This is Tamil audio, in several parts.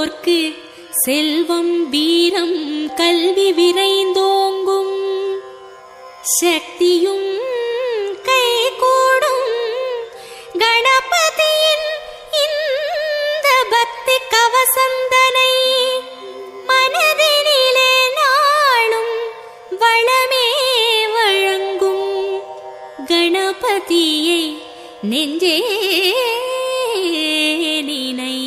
வாழ்வோர்க்கு செல்வம் வீரம் கல்வி விரைந்தோங்கும், சக்தியும் கைகூடும். கணபதியின் இந்த பக்தி கவசந்தனை மனதினிலே நாளும் வளமே வழங்கும். கணபதியை நெஞ்சே நினை.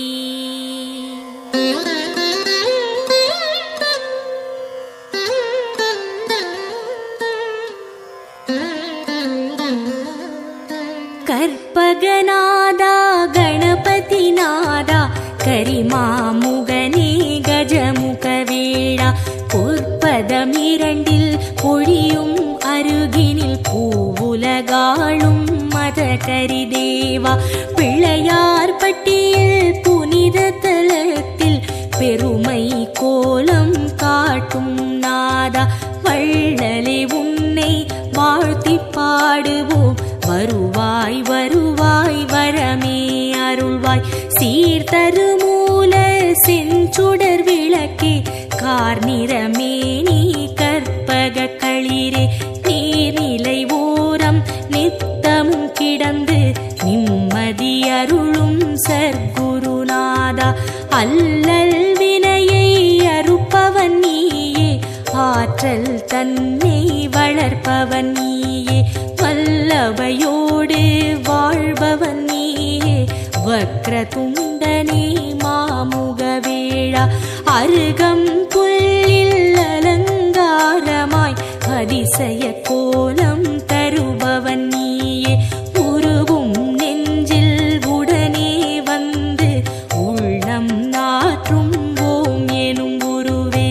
கற்பகநாதா கணபதிநாதா கரிமாமுகனே கஜமுகவேளா, பொற்பதமிரண்டில் பொழியும் அருகினில் பூவுலகாளும் மத கரிதேவா, பிள்ளையார் பட்டியில் புனித தலத்தில் பெருமை கோலம் காட்டும் நாதா, வள்ளலே உன்னை வாழ்த்தி பாடுவோம். வருவாய் வருவாய் வரமே அருள்வாய், சீர்தருமூல செஞ்சுடர் விளக்கே கார்நிறமே நீ கற்பக களிரே, நீர்நிலை ஓரம் நித்தமும் கிடந்து நிம்மதி அருளும் சர்க்குருநாதா, அல்லல் வினையை அறுப்பவன் நீயே, ஆற்றல் தன்னை வளர்ப்பவன் நீயே, வல்லவையோடு வாழ்பவன் நீயே, வக்ரதுண்டனே மாமுகவேளா, அருகம் புல்லில் அலங்காரமாய் அதிசய கோலம் தருபவன் நீயே, உருகும் நெஞ்சில் உடனே வந்து உள்ளம் நாற்றும் ஓம் எனும் குருவே.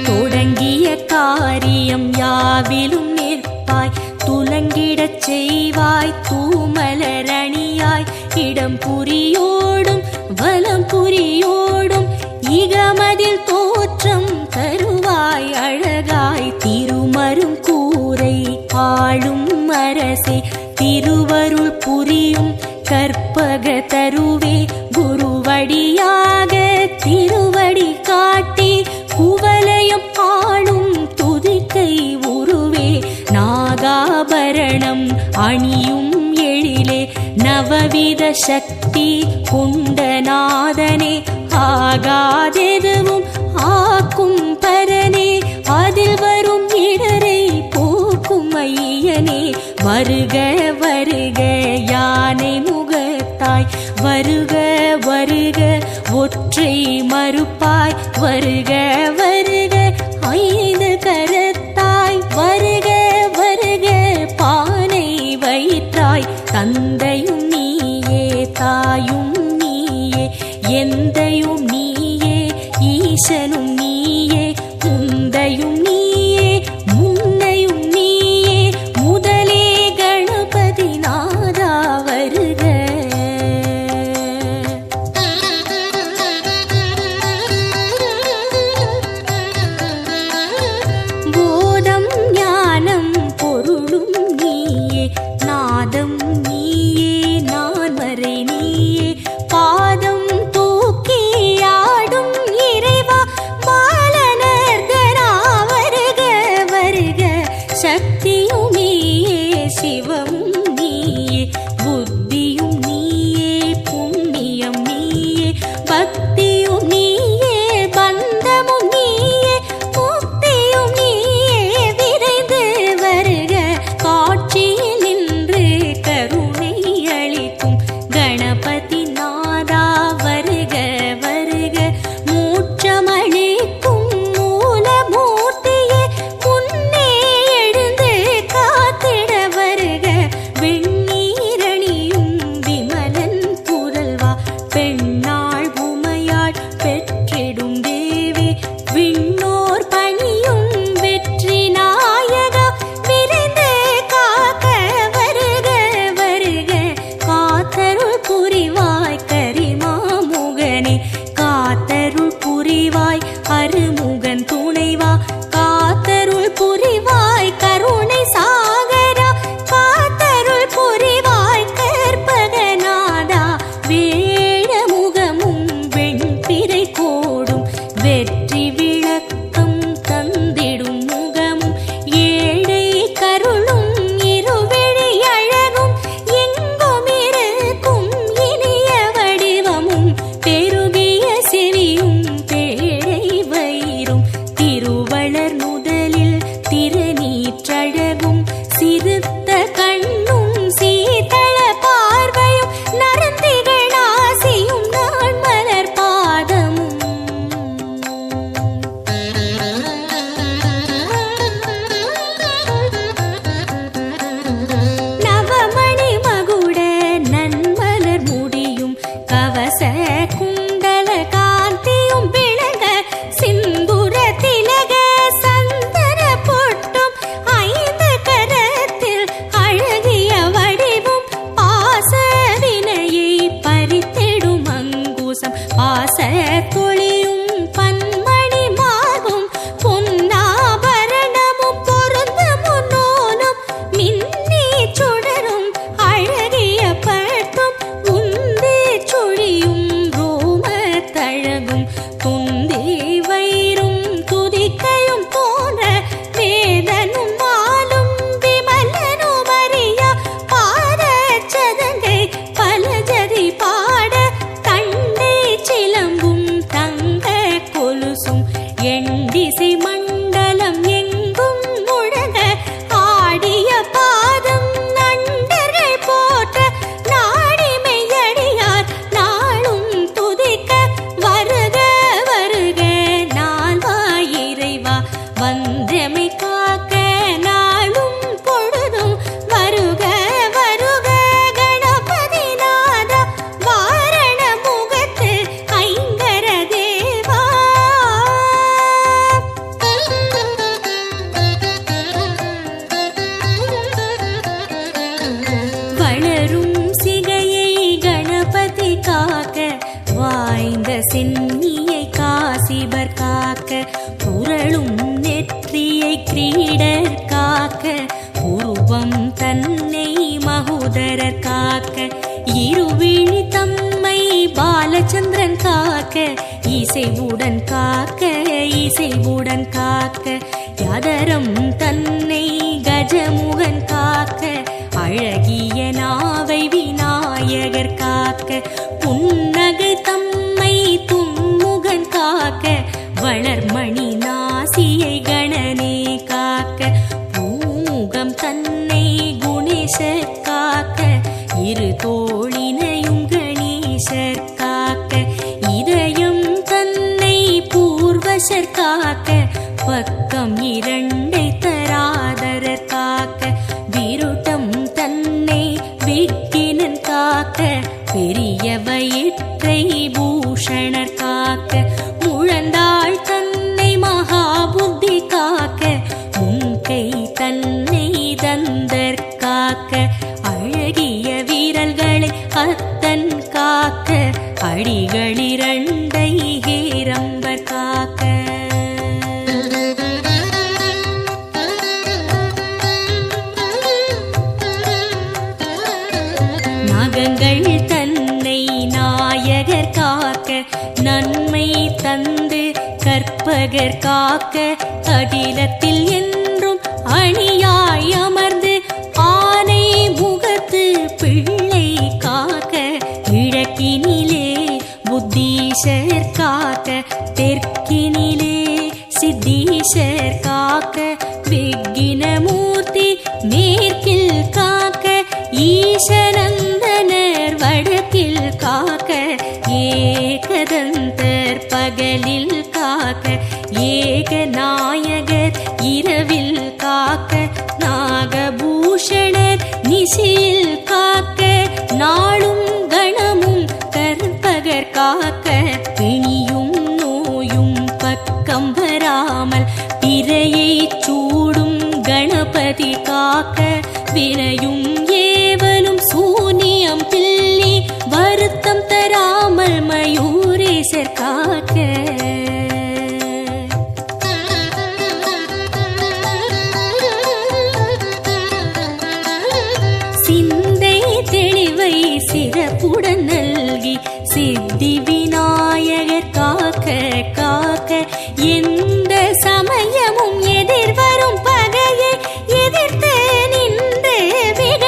தொடங்கிய காரியம் யாவிலும் நிற்பாய், துலங்கிடச் செய்வாய் தூமலரணியாய், இடம் புரியோடும் வலம் புரியோடும் இகமதில் தோற்றம் தருவாய் அழகாய், திருமரும் கூரை ஆளும் அரசே, திருவருள் புரியும் கற்பக தருவே, குருவடியாக திருவடி காட்டி குவலயம் ஆளும் துதிக்கை உருவே, நாகாபரணம் அணியும் எழிலே, நவவித சக்தி குண்டநாதனே, ஆகாதெதுவும் ஆக்கும் பரனே, அதில் வரும் இடரை போக்கும் ஐயனே, வருக வருக யானை முகத்தாய், வருக வருக ஒற்றை மறுப்பாய், வருக வருக ஐந்து கரத்தாய், வருக வருக பானை வயிற்றாய், தந்தையும் நீயே தாயும் நீயே எந்தையும் நீயே, ஈசனும் நீயே முந்தையும் நீயே முன்னையும் நீயே, முதலே கணபதி நாதா வருக. போதம் ஞானம் பொருளும் நீயே, நாதம் நீயே நான்மறை நீயே, பாதம் தூக்கி ஆடும் இறைவா பாலனர்கரா வருக வருக, சக்தியும் நீயே சிவமும் நீயே, புத்தியும் நீயே புண்ணியம் நீயே, பக்தியும் நீயே பந்தமும் நீயே, முக்தியும் நீயே விரைந்து வருக, காட்சியில் நின்று கருணை அளிக்கும் கணபதி நாதா வருக வருக, மூச்சமளிக்கும் மூலமூர்த்தியே முன்னே எழுந்து காத்திட வருக, சிறுத்த கண்ணும் சீதள பார்வையும் நரந்திகள் ஆசியும் நான் மலர் பாதமும் நவமணி மகுட நன்மலர் முடியும் கவச குண்டல காந்தியும் விளங்க சிந்துர திலக சந்தன பொட்டும் ஐந்து கரத்தில் அழகிய வடிவும் பாச வினையை பறித்திடும் அங்குசம் பாச தொழியும் பன்மணி மார்பும் பொன்னாபரணமும் பொருந்த முன்னோனும் மின்னி சுடரும் அழகிய பட்டும் உந்தி சுழியும் ரோம தழகும் துந்தி வயிறும் துதிக்கையும் தோன்ற வேதனும் மாலும் விமலனும் அறியா பாத சதங்கை பலஜதி பாட தண்டை சிலம்பும் தங்க கொலுசும் எண்டிசை மண்டலம் எங்கும் முழங்க ஆடிய பாதம் நண்டர்கள் போற்ற நாடிமையடியார் நாளும் துதிக்க வருக வருக நால்வாய் இறைவா வந்தமை காக்க நாளும் பொழுதும் வருக வருக கணபதி நாதா வாரண முகத்து ஐங்கர தேவா வளரும் சிகையை கணபதி காக்க வாய்ந்த சென்னியை காசிபர் காக்க புரளும் நெற்றியை கிரீடர் காக்க உருவம் தன்னை மகோதரர் காக்க இருவிழி தம்மை பாலச்சந்திரன் காக்க இசைவுடன் காக்க இசைவுடன் காக்க யதரம் தன்னை கஜமுகன் காக்க அழகிய நாவை விநாயகர் காக்க புன்னகை தம்மை துன்முகன் காக்க வளர்மணி நாசியை கணனே காக்க பூமுகம் தன்னை குணேசர் காக்க இரு தோழினையும் கணேசர் காக்க இதயம் தன்னை பூர்வசர் காக்க பக்கம் இரண்டை தராதரர் காக்க விருட்டம் தன்னை விக்கினன் காக்க பெரிய வயிற்றை பூஷணர் காக்க முழந்தாள் தன்னை மகாபுத்தி காக்க முன்கை தன்னை தந்தர் காக்க அழகிய வீரல்களை அத்தன் காக்க அடிகளிரண்டை ஹேரம்பர் காக்க நாகங்கள் தன்னை நாயகர் காக்க நன்மை தந்து கற்பகர் காக்க அகிலத்தில் என்றும் அணியாய் அமர்ந்து ஆனை முகத்து பிள்ளை காக்க கிழக்கினிலே புத்தீஷர் காக்க தெற்கினிலே சித்தீஷர் காக்க விக்கினமூர்த்தி மேற்கில் காக்க ஈசனந்தனர் வடக்கில் காக்க ஏகதந்தர் பகலில் காக்க ஏகநாயகர் இரவில் காக்க நாகபூஷணர் நிசியில் காக்க நாளும் கணமும் கற்பகர் காக்க பிணியும் நோயும் பக்கம் வராமல் பிறையை சூடும் கணபதி காக்க வினையும் ஏவலும் சூனியம் பில்லி வருத்தம் தராமல் மயூரேசர் காக்க சிந்தை தெளிவை சிறப்புடன் நல்கி சித்தி விநாயகர் காக்க காக்க எந்த சமயமும் எதிர்வரும் பகையை எதிர்த்து நின்று விட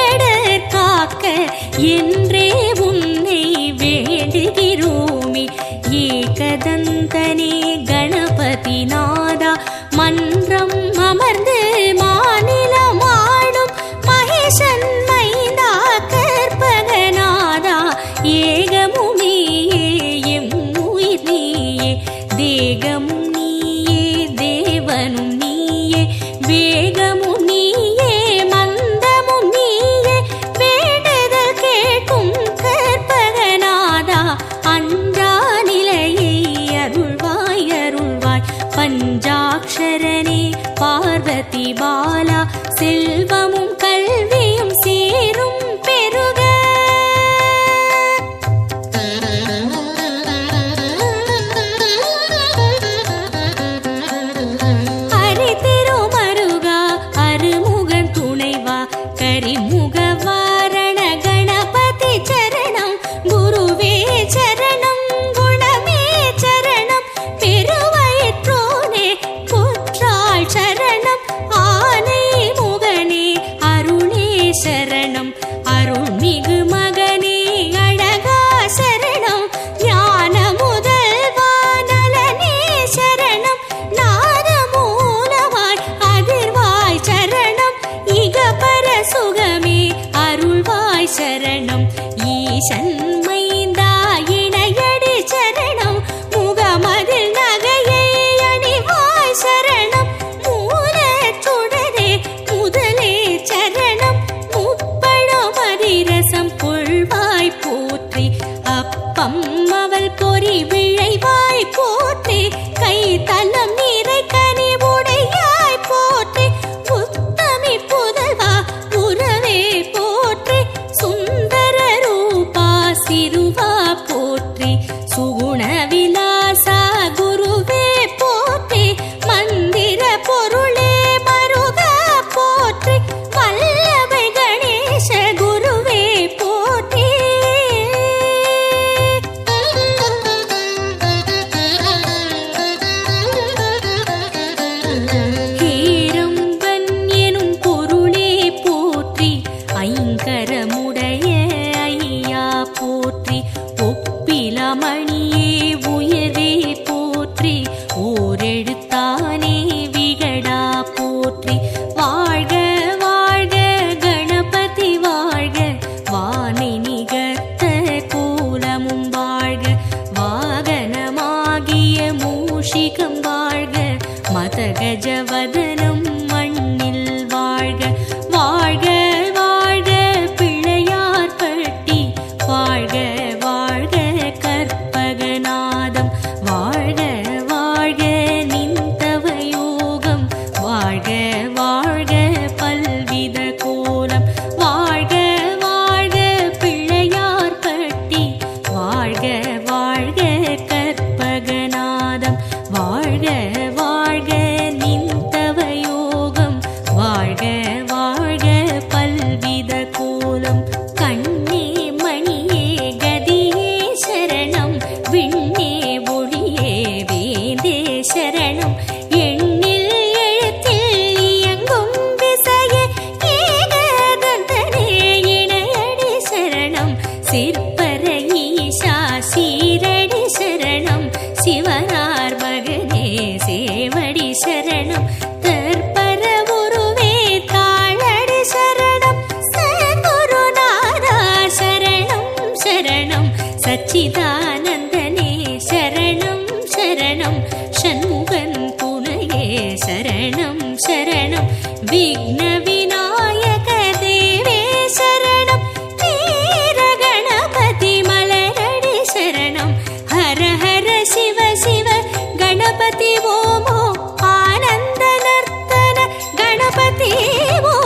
கரிமுகவாரண கணபதி சரணம் குருவே சரணம் குணமே சரணம் பெருவயிற்றோனே புற்றாள் சரணம் ஆனை முகனே அருளே சரணம் அருள்மிகு மகனே அழகா சரணம் ஞான முதல்வா நலனே சரணம் நாதமூலமாய் அதிர்வாய் சரணம் இகபர சுகமே அருள்வாய் சரணம் ஈசன் மைந்தா இணையடி சரணம் முகமதில் நகையை அணிவாய் சரணம் மூலச்சுடரே முதலே சரணம் முப்பழம் அதிரசம் கொள்வாய் போற்றி அப்பம் அவள் பொறி விழைவாய் போற்றி கை தலம் நீரை கனி உடையாய் போற்றி உத்தமி புதல்வா உறவே போற்றி சுந்தர ரூபா சிறுவா போற்றி சுகுண விலாசா குருவே போற்றி மந்திர பொருளே மருகா போற்றி வல்லபை கணேச குருவே போற்றி ஹேரம்பன் எனும் பொருளே போற்றி ஐங்கரமுடைய ஐயா போற்றி ஒப்பிலமணியே உயர்வே போற்றி ஓரெழுத்தானே விகடா போற்றி வாழ்க வாழ்க கணபதி வாழ்க வானை நிகர்த்த கோலமும் வாழ்க வாகனமாகிய மூஷிகம் வாழ்க மதகஜவதனம் மண்ணில் வாழ்க வாழ்க வாழ்க பிள்ளையார் பட்டி வாழ்க வாழ்க கற்பகநாதம் வாழ்க வாழ்க நிந்தவயோகம் வாழ்க வாழ்க பல்வித கோலம் வாழ்க வாழ்க பிள்ளையார் பட்டி வாழ்க வாழ்க கற்பகநாதம் வாழ்க வாழ்க நிந்தவயோகம் வாழ்க வாழ்க பல்வித கோலம் கண்ணே மணியே கதியே சரணம் விண்ணே ஒளியே வேந்தே சரணம் எண்ணில் எழுத்தில் இயங்கும் விசையே ஏகதந்தனே இணையடி சரணம் சிற்பர ஈசா சீரடி சரணம் சிவனார் மகனே சேவடி சரணம் தற்பர உருவே தாளடி சரணம் சத்குருநாதா சரணம் சரணம் சச்சிதானந்தனே சரணம் சரணம் ஷண்முகன் துணையே சரணம் சரணம் விக்ன விநாயக தேவே சரணம் வீர கணபதி மலரடி சரணம் ஹர ஹர சிவ சிவ கணபதி ஓமோ ஆனந்த நர்த்தன கணபதி ஓம்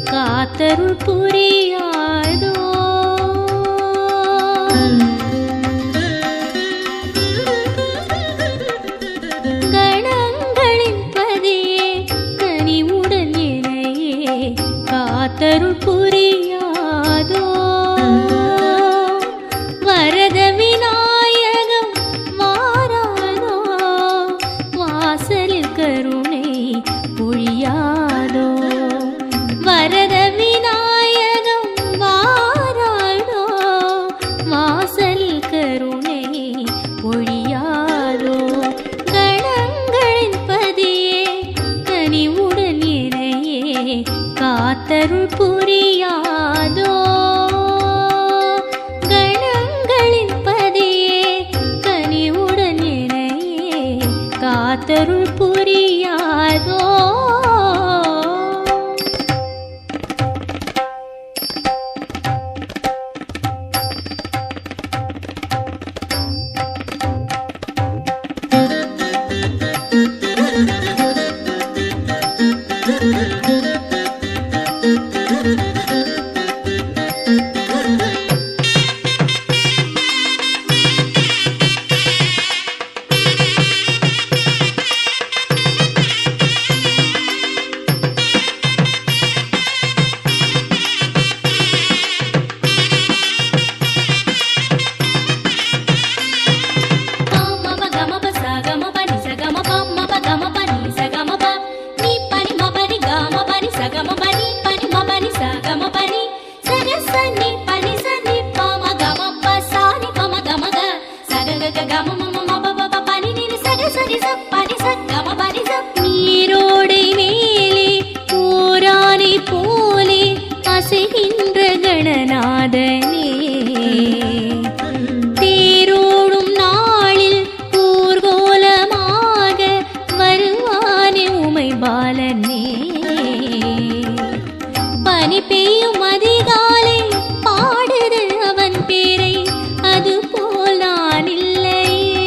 காத்தருள் புரியாதோ கணங்களின் பதியே கனிவுடன் இணையே காத்தருள் புரியாதோ வரத விநாயகம் வாராதோ வாசலில் கருணை பொழியாதோ காத்தருள் புரியாதோ கணங்களின் பதியே கனிவுடன் என்னையே காத்தருள் புரியாதோ நீரோடை மேலே ஓரானை போலே அசைகின்ற கணநாதனே தேரோடும் நாளில் ஊர்கோலமாக வருவானே உமை பாலனே பனி பெய்யும் அதிகாலை பாடுது அவன் பேரை அது போல் நான் இல்லையே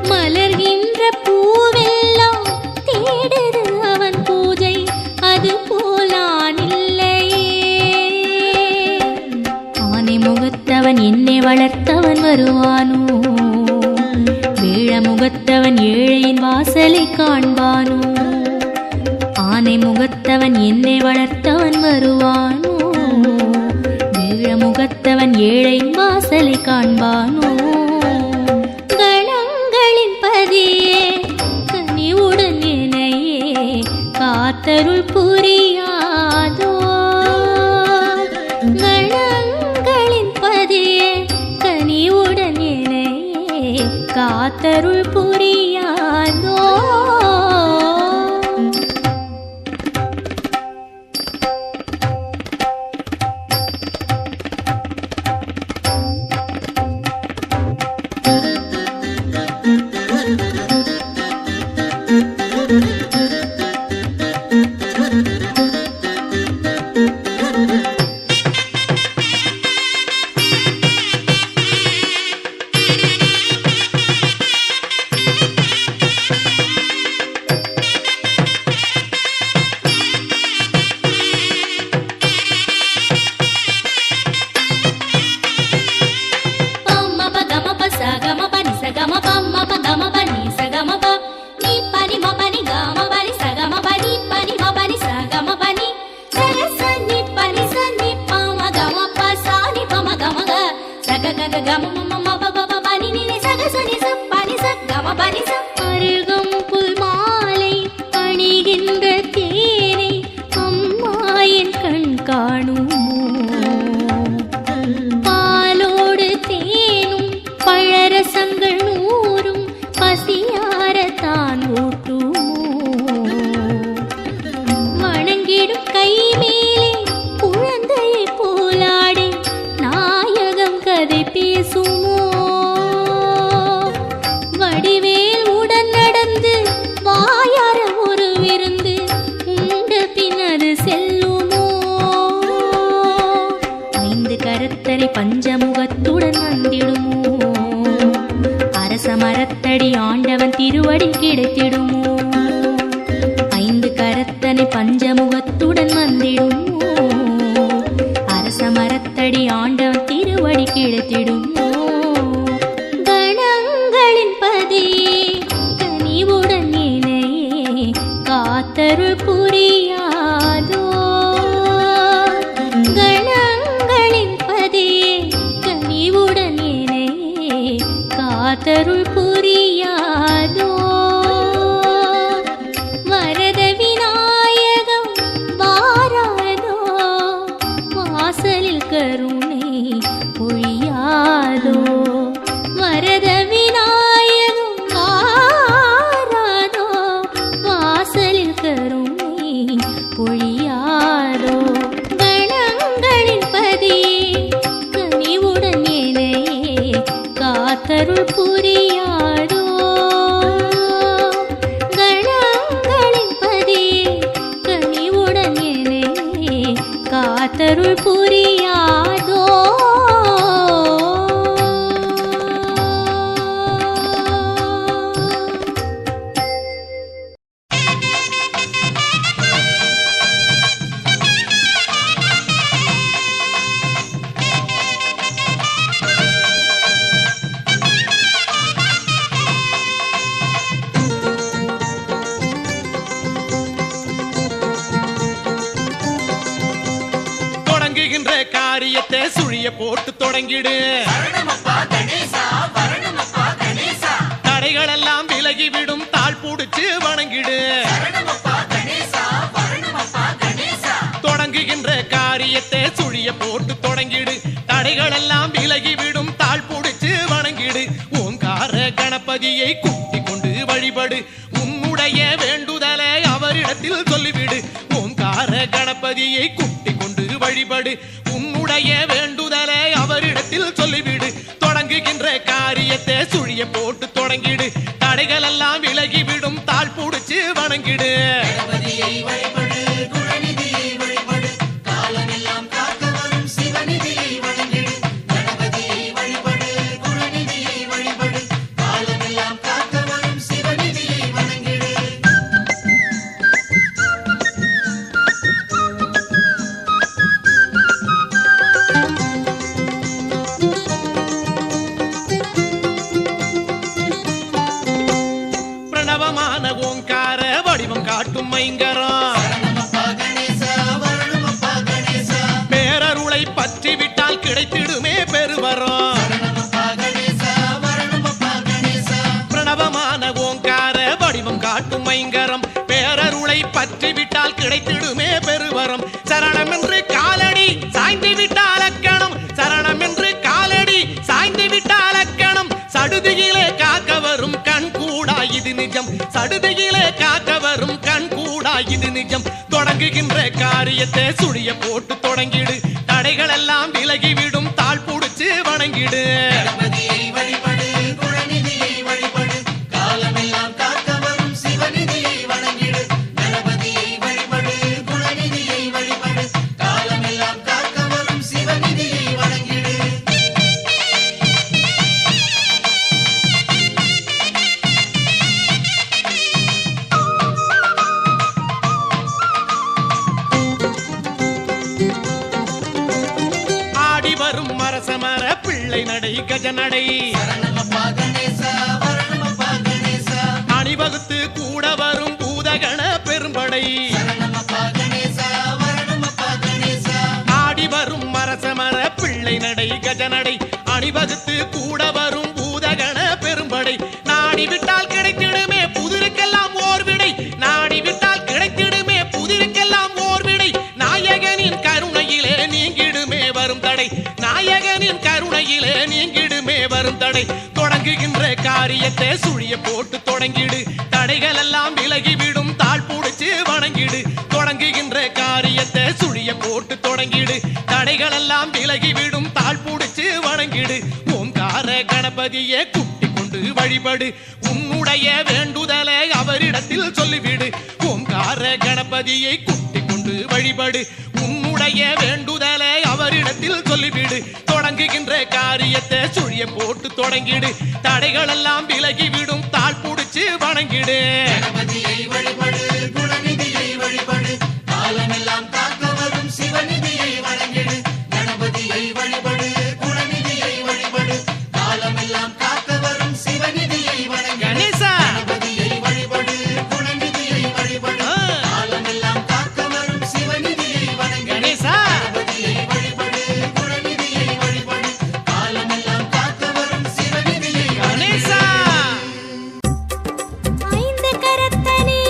மலர்கின்ற பூவெல்லாம் தேடுது அவன் பூஜை அது போல் நான் இல்லையே ஆனை முகத்தவன் என்னை வளர்த்தவன் வருவானோ வேழ முகத்தவன் ஏழையின் வாசலை காண்பானோ ஆனை முகத்தவன் என்னை வளர்த்தவன் வருவானோ வேழ முகத்தவன் ஏழையின் வாசலை காண்பானோ கணங்களின் பதியே கனிவுடன் என்னையே காத்தருள் புரியாதோ கணங்களின் பதியே கனிவுடன் என்னையே காத்தருள் புரியாதோ அருகம்புல் மாலை அணிகின்ற தேனை அம்மா என் கண் காணுமோ பாலோடு தேனும் பழரசங்கள் நூறும் பசியாரத்தான் ஊட்டுமோ வணங்கிடும் கை மேலே குழந்தையை போலாடி நாயகம் கதை பேசுமோ வடிவேல் உடன் நடந்து வாயார ஒரு விருந்து உண்ட பின்னது செல்லுமோ ஐந்து கரத்தனை பஞ்சமுகத்துடன் வந்திடுமோ அரச மரத்தடி ஆண்டவன் திருவடி கிடைத்திடுமோ ஐந்து கரத்தனை பஞ்சமுகத்துடன் வந்திடுமோ அரச மரத்தடி ஆண்டவன் திருவடி கிடைத்திடுமோ கணங்களின் பதியே கனிவுடன் என்னையே காத்தருள் புரியாதோ கணங்களின் பதியே கனிவுடன் என்னையே காத்தருள் புரியாதோ வரத விநாயகம் வாராதோ வாசலில் கருணை பொழியாதோ வரத விநாயகம் வாராதோ வாசலில் கருணை பொழியாதோ கணங்களின் பதியே கனிவுடன் ஏனையே காத்தருள் புரியாதோ கணங்களின் பதியே கனிவுடன் ஏனையே காத்தருள் புரியாதோ காரியத்தை சுழிய போட்டு தொடங்கிடு தடைகள் எல்லாம் விலகிவிடும் தாழ் புடிச்சு வணங்கிடு தொடங்குகின்ற காரியத்தை சுழிய போட்டு தொடங்கிடு தடைகள் எல்லாம் விலகிவிடும் தாழ் புடிச்சு வணங்கிடு ஓங்கார கணபதியை கூட்டி கொண்டு வழிபடு உன்னுடைய வேண்டுதலை அவரிடத்தில் சொல்லிவிடு ஓங்கார கணபதியை கூட்டி கொண்டு வழிபடு உன்னுடைய வேண்டுதலை அவரிடத்தில் சொல்லிவிடு தொடங்குகின்ற காரியத்தை சுழிய போட்டு தொடங்கிடு தடைகள் எல்லாம் விலகிவிடும் தாழ் புடிச்சு வணங்கிடு ஓங்கார வடிவம் காட்டும் மைங்கரம் பேரருளை பற்றி விட்டால் கிடைத்திடுமே பெருவரம் பிரணவமான ஓங்கார வடிவம் காட்டும் மைங்கரம் பேரருளை பற்றி விட்டால் கிடைத்திடுமே பெருவரம் சரணம் என்று காலடி சாய்ந்து விட்டால் அக்கணம் சரணம் என்று காலடி சாய்ந்து விட்டால் அக்கணம் சடுதியிலே காக்க வரும் கண் கூடா இது நிஜம் சடுதியிலே காக்க வரும் கண் கூடா இது நிஜம் தொடங்குகின்ற காரியத்தை சுழிய போட்டு தொடங்கிடு தடைகள் எல்லாம் விலகிவிடும் தாழ் புடிச்சு வணங்கிடு மரசமர பிள்ளை நடை கஜநடை அணிவகுத்து கூட வரும் பூதகண பெரும்படை ஆடி வரும் மரசமர பிள்ளை நடை கஜநடை அணிவகுத்து கூட வரும் பூதகண பெரும்படை நாடி விட்டால் கிடைத்திடுமே புதிருக்கெல்லாம் ஓர் விடை நாடி விட்டால் கிடைத்திடுமே புதிருக்கெல்லாம் ஓர் விடை நாயகனின் கருணையிலே நீங்கிடுமே வரும் தடை நாயகனின் கருணையிலே நீங்கிடுமே வரும் தடை தொடங்குகின்ற காரியத்தை சுழிய போட்டு தொடங்கிடு தடைகள் எல்லாம் விலகிவிடும் தாழ் புடிச்சு வணங்கிடு தொடங்குகின்ற காரியத்தை சுழிய போட்டு தொடங்கிடு தடைகள் எல்லாம் விலகிவிடும் தாழ் புடிச்சு வணங்கிடு ஓங்கார கணபதியை கூட்டி கொண்டு வழிபடு உன்னுடைய வேண்டுதலை அவரிடத்தில் சொல்லிவிடு ஓங்கார கணபதியை கூட்டி கொண்டு வழிபடு உன்னுடைய வேண்டுதலை அவரிடத்தில் சொல்லிவிடு தொடங்குகின்ற காரியத்தை சுழிய போட்டு தொடங்கிடு தடைகள் எல்லாம் விலகிவிடும் தாழ் புடிச்சு வணங்கிடு காலமெல்லாம் காக்க வரும் சிவநிதியை வணங்கிடு கணபதியை வழிபடு குணநிதியை வழிபடு காலமெல்லாம் காக்க வரும் சிவநிதியை வணங்கிடு கணேசா கணபதியை வழிபடு குணநிதியை வழிபடு காலமெல்லாம் காக்க வரும் சிவநிதியை வணங்கிடு கணேசா கணபதியை வழிபடு குணநிதியை வழிபடு காலமெல்லாம் காக்க வரும் சிவநிதியை கணேசா ஐந்து கரத்தனே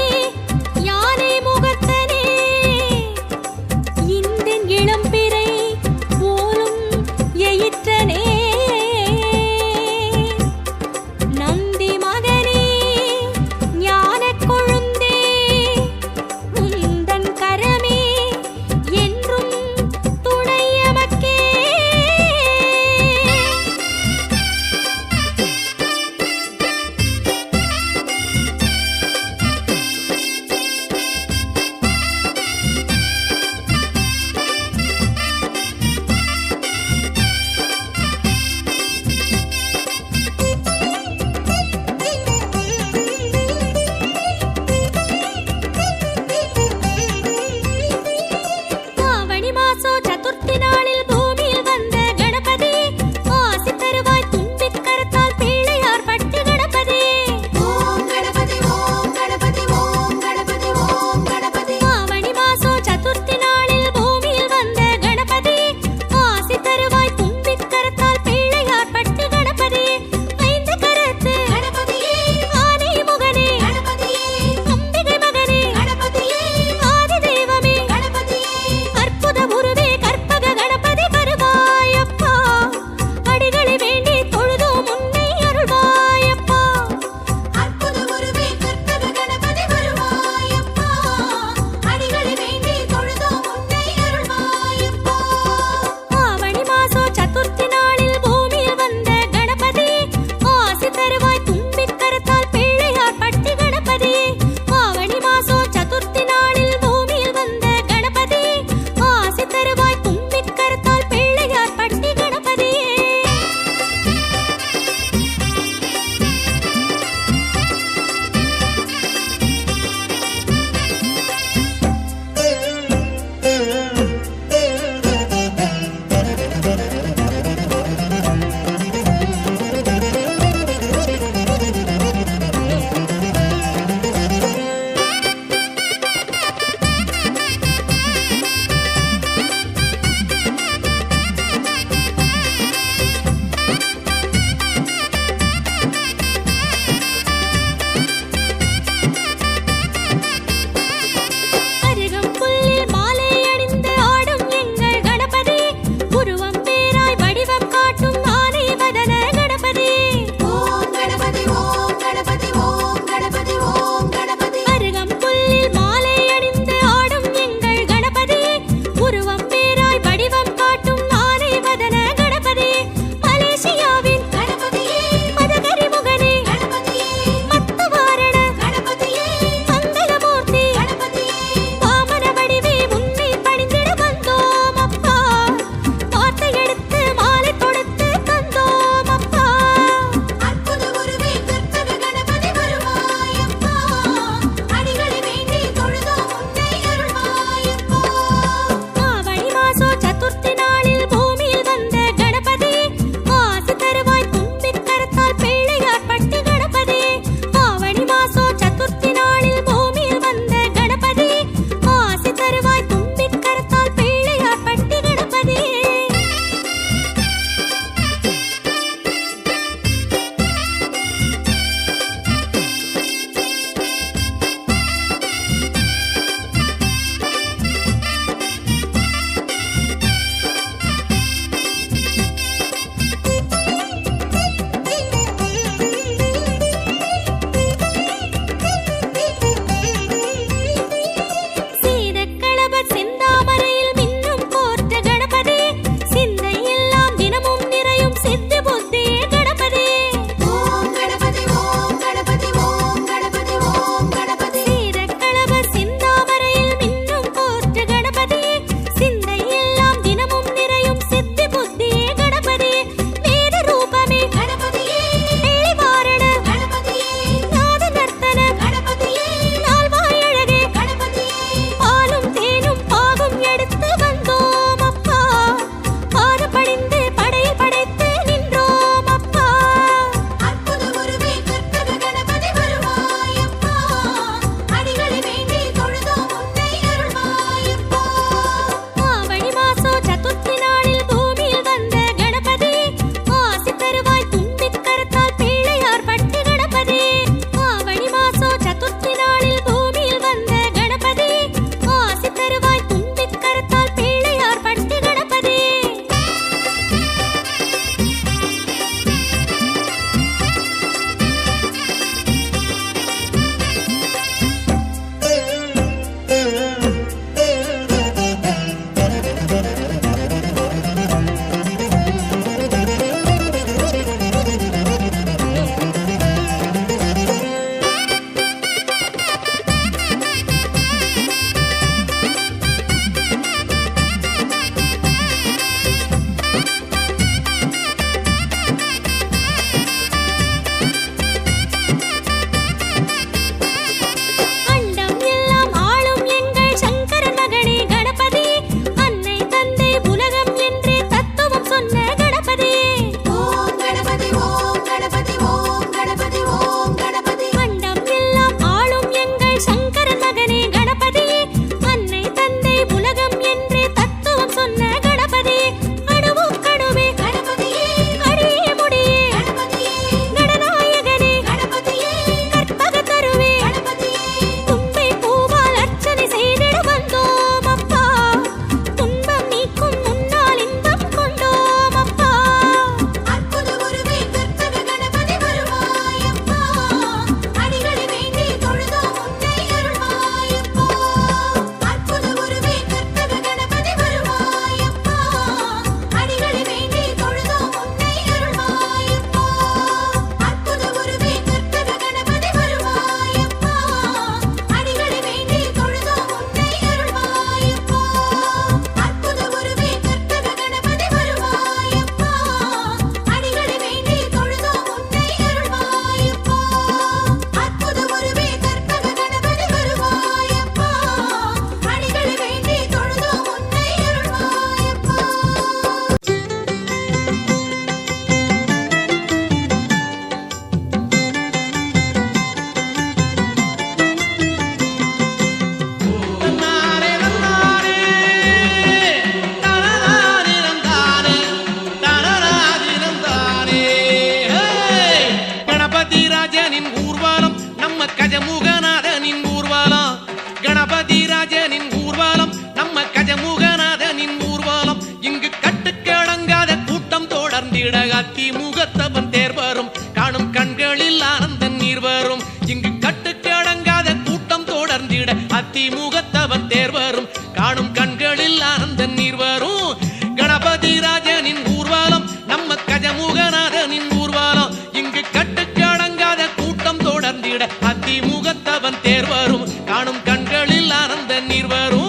ராஜனின் ஊர்வலம் நம்ம கஜமுகநாதனின் ஊர்வலம் இங்கு கட்டுக்கடங்காத கூட்டம் தொடர்ந்திட அதிமுகத்தவன் தேர் வரும் காணும் கண்களில் ஆனந்த நீர் வரும் இங்கு கட்டுக்கடங்காத கூட்டம் தொடர்ந்திட அதிமுகத்தவன் தேர் வரும் காணும் கண்களில் ஆனந்த நீர் வரும் கணபதி ராஜனின் ஊர்வலம் நம்ம கஜமுகநாதனின் ஊர்வலம் இங்கு கட்டுக்கடங்காத கூட்டம் தொடர்ந்திட அதிமுகத்தவன் தேர் வரும் காணும் கண்களில் ஆனந்த நீர் வரும்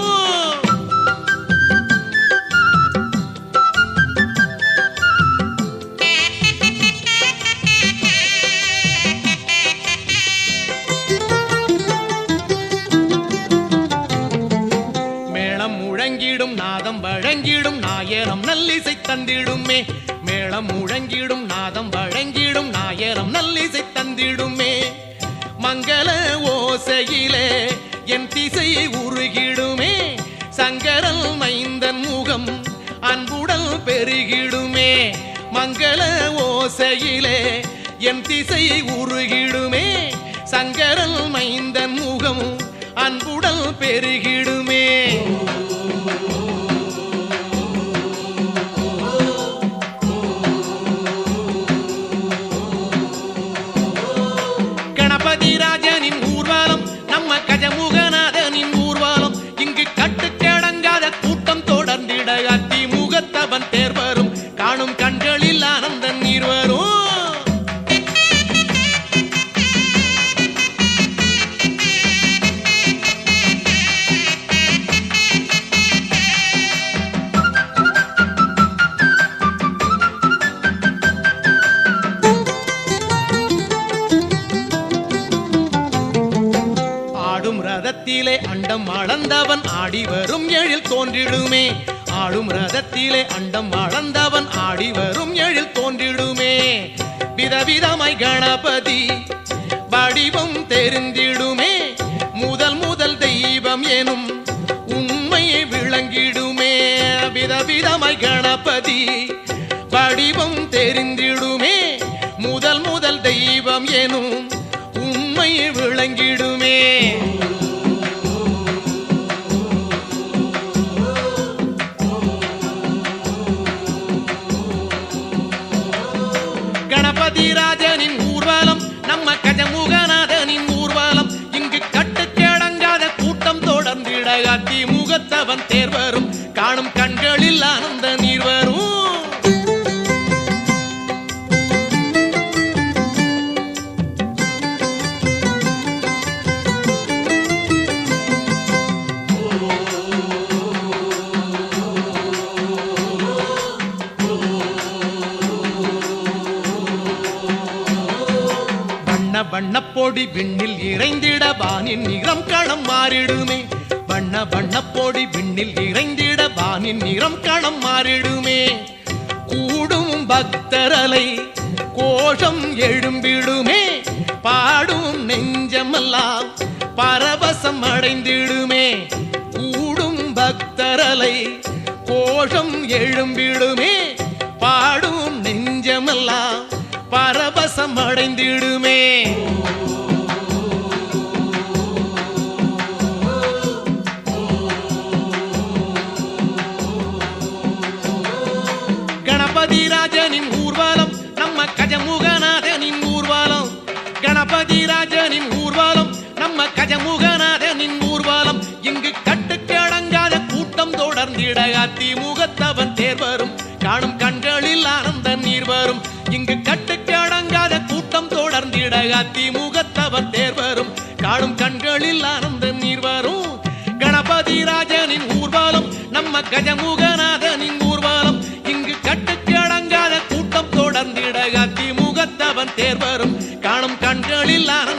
மேளம் முழங்கிடும் நாதம் வழங்கிடும் நாயனம் நல்லிசை தந்திடுமே மேளம் முழங்கிடும் நாதம் வழங்கிடும் நாயனம் நல்லிசை தந்திடுமே மங்கள ஓசையிலே என் திசை உருகிடுமே சங்கரல் மைந்தன் முகம் அன்புடல் பெருகிடுமே மங்கள ஓசையிலே என் திசை உருகிடுமே சங்கரல் மைந்தன் முகம் அன்புடல் பெருகிடுமே கணபதி ராஜனின் ஊர்வலம் நம்ம கஜமுகநாதனின் ஊர்வலம் இங்கு கட்டுக்கடங்காத கூட்டம் தொடர்ந்திட அதிமுகத்தவன் தேர் வரும் காணும் கண்களில் ஆனந்த நீர் வரும் ஆடும் ரதத்திலே அண்டம் அளந்தவன் ஆடி வரும் எழில் தோன்றிடுமே ஆடும் ரதத்திலே அண்டம் அளந்தவன் ஆடி வரும் எழில் தோன்றிடுமே விதவிதமாய் கணபதி வடிவம் தெரிந்திடுமே முதல் முதல் தெய்வம் எனும் உண்மையை விளங்கிடுமே விதவிதமாய் கணபதி வடிவம் தெரிந்திடுமே முதல் முதல் தெய்வம் எனும் உண்மை விளங்கிடுமே கணபதி ராஜனின் ஊர்வலம் நம்ம கஜமுகநாதனின் ஊர்வலம் இங்கு கட்டுக்கடங்காத கூட்டம் தொடர்ந்திட அதிமுகத்தவன் தேர் வரும் காணும் கண்களில் ஆனந்த நீர் வரும் வண்ணப்பொடி விண்ணில் இறைந்திட வானின் நிறம் களம் மாறிடுமே வண்ணப்பொடி விண்ணில் இறைந்திட வானின் நிறம் களம் மாறிடுமே கூடும் பக்தரலை கோஷம் எழும்பிடுமே பாடும் நெஞ்சமெல்லாம் பரவசம் அடைந்திடுமே கூடும் பக்தரலை கோஷம் எழும்பிடுமே பாடும் நெஞ்சமெல்லாம் பரவசம் அடைந்திடுமே கணபதி ராஜனின் ஊர்வலம் நம்ம கஜமுகநாதனின் ஊர்வலம் கணபதி ராஜனின் ஊர்வலம் நம்ம கஜமுகநாதனின் ஊர்வலம் இங்கு கட்டுக்கடங்காத கூட்டம் தொடர்ந்திட அதிமுகத்தவன் தேர் வரும் காணும் கண்களில் ஆனந்த நீர் வரும் இங்கு கட்டுக்கடங்காத கூட்டம் தொடர்ந்திட அதிமுகத்தவன் தேர் வரும் காணும் கண்களில் ஆனந்த நீர் வரும் கணபதி ராஜனின் ஊர்வலம் நம்ம கஜமுகநாதனின் ஊர்வலம் இங்கு கட்டுக்கடங்காத கூட்டம் தொடர்ந்திட அதிமுகத்தவன் தேர் வரும் காணும் கண்களில் ஆனந்த